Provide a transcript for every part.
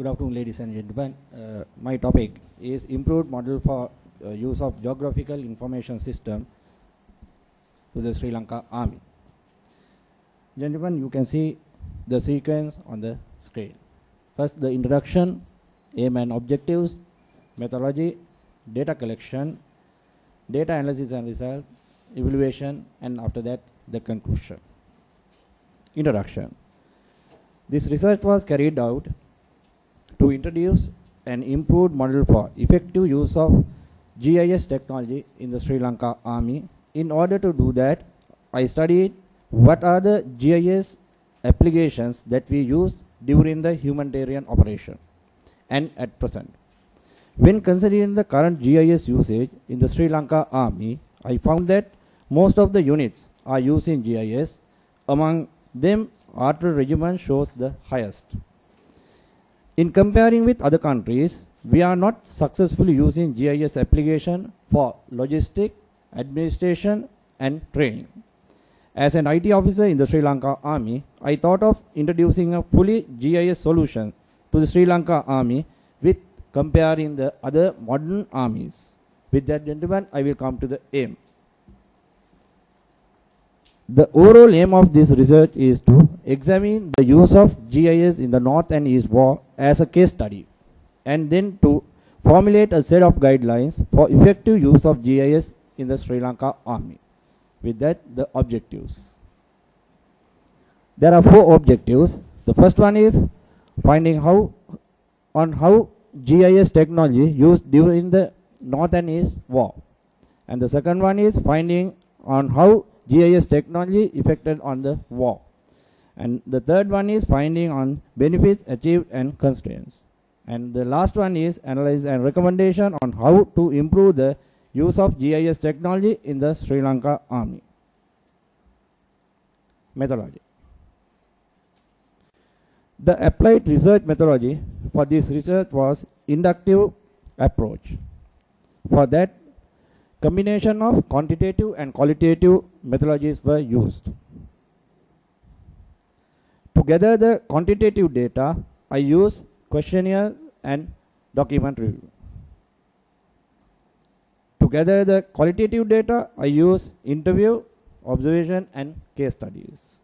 Good afternoon, ladies and gentlemen. My topic is improved model for use of geographical information system to the Sri Lanka Army. Gentlemen, you can see the sequence on the screen. First, the introduction, aim and objectives, methodology, data collection, data analysis and result, evaluation, and after that, the conclusion. Introduction. This research was carried out to introduce an improved model for effective use of GIS technology in the Sri Lanka Army. In order to do that, I studied what are the GIS applications that we use during the humanitarian operation and at present. When considering the current GIS usage in the Sri Lanka Army, I found that most of the units are using GIS. Among them, Artillery Regiment shows the highest. In comparing with other countries, we are not successfully using GIS application for logistic, administration, and training. As an IT officer in the Sri Lanka Army, I thought of introducing a fully GIS solution to the Sri Lanka Army with comparing the other modern armies. With that, gentlemen, I will come to the aim. The overall aim of this research is to examine the use of GIS in the North and East War as a case study, and then to formulate a set of guidelines for effective use of GIS in the Sri Lanka Army. With that, the objectives. There are 4 objectives. The first one is finding how GIS technology used during the North and East War. And the second one is finding on how GIS technology affected on the war. And the third one is finding on benefits achieved and constraints. And the last one is analysis and recommendation on how to improve the use of GIS technology in the Sri Lanka Army. Methodology. The applied research methodology for this research was inductive approach. For that, combination of quantitative and qualitative methodologies were used. To gather the quantitative data, I used questionnaire and document review. To gather the qualitative data, I use interview, observation, and case studies.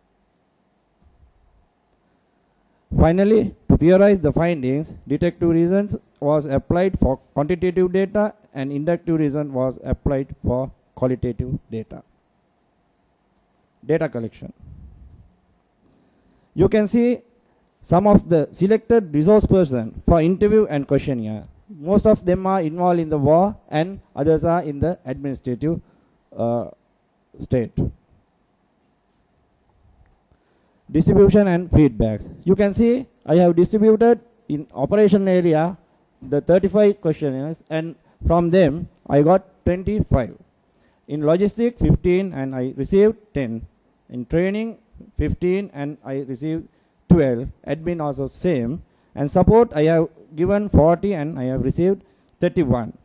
Finally, to theorize the findings, deductive reasons was applied for quantitative data and inductive reason was applied for qualitative data. Data collection. You can see some of the selected resource person for interview and questionnaire. Most of them are involved in the war and others are in the administrative state. Distribution and feedbacks. You can see I have distributed in operation area the 35 questionnaires, and from them I got 25. In logistic 15 and I received 10. In training 15 and I received 12. Admin also same. And support I have given 40 and I have received 31.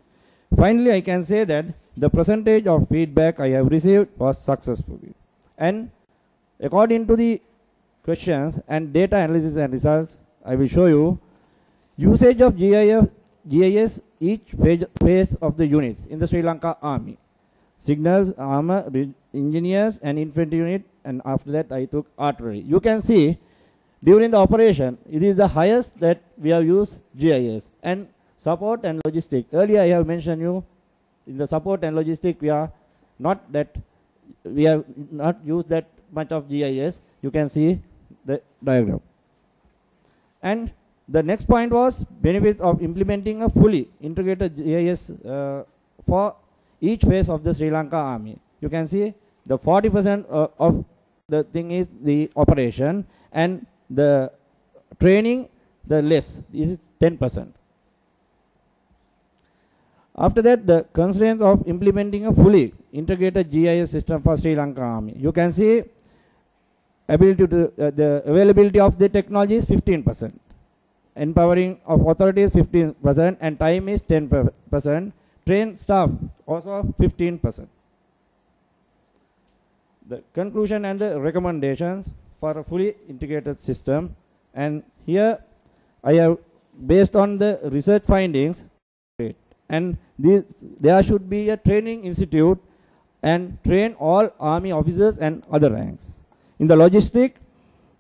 Finally, I can say that the percentage of feedback I have received was successful. And according to the questions and data analysis and results, I will show you usage of GIS each phase of the units in the Sri Lanka Army. Signals, armor, engineers, and infantry unit, and after that I took artillery. You can see during the operation, it is the highest that we have used GIS. And support and logistic. Earlier I have mentioned you in the support and logistic we have not used that much of GIS. You can see the diagram. And the next point was benefits of implementing a fully integrated GIS for each phase of the Sri Lanka Army. You can see the 40% of the thing is the operation, and the training the less. This is 10%. After that, the constraints of implementing a fully integrated GIS system for Sri Lanka Army. You can see the availability of the technology is 15%. Empowering of authorities 15%, and time is 10%. Trained staff also 15%. The conclusion and the recommendations for a fully integrated system, and here I have based on the research findings, and there should be a training institute and train all army officers and other ranks. In the logistic,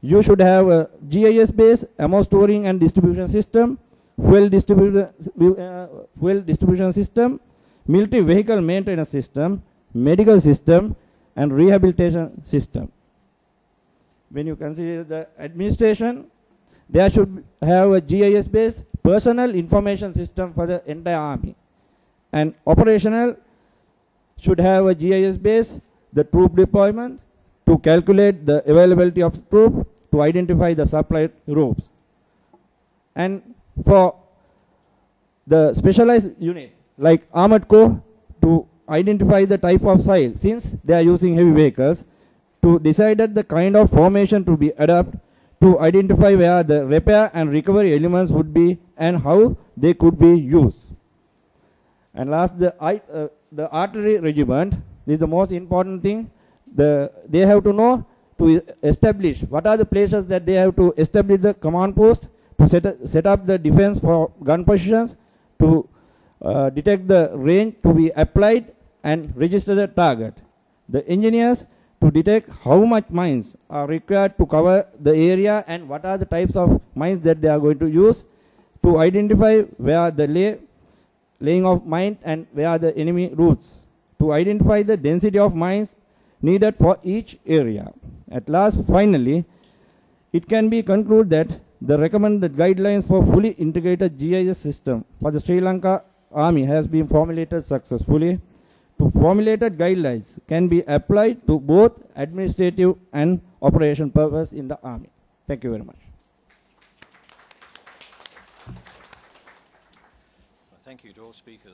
you should have a GIS-based ammo storing and distribution system, fuel distribution system, military vehicle maintenance system, medical system, and rehabilitation system. When you consider the administration, there should have a GIS-based personal information system for the entire army. And operational should have a GIS-based the troop deployment to calculate the availability of troop, to identify the supply routes. And for the specialized unit like Armored Corps, to identify the type of soil, since they are using heavy vehicles, to decide the kind of formation to be adopted, to identify where the repair and recovery elements would be and how they could be used. And last, the artillery regiment, this is the most important thing. They have to know to establish what are the places that they have to establish the command post, to set up the defense for gun positions, to detect the range to be applied and register the target. The engineers to detect how much mines are required to cover the area and what are the types of mines that they are going to use, to identify where the laying of mines and where are the enemy routes, to identify the density of mines needed for each area. At last, finally, it can be concluded that the recommended guidelines for fully integrated GIS system for the Sri Lanka Army has been formulated successfully. To formulated guidelines can be applied to both administrative and operation purpose in the Army. Thank you very much. Thank you to all speakers.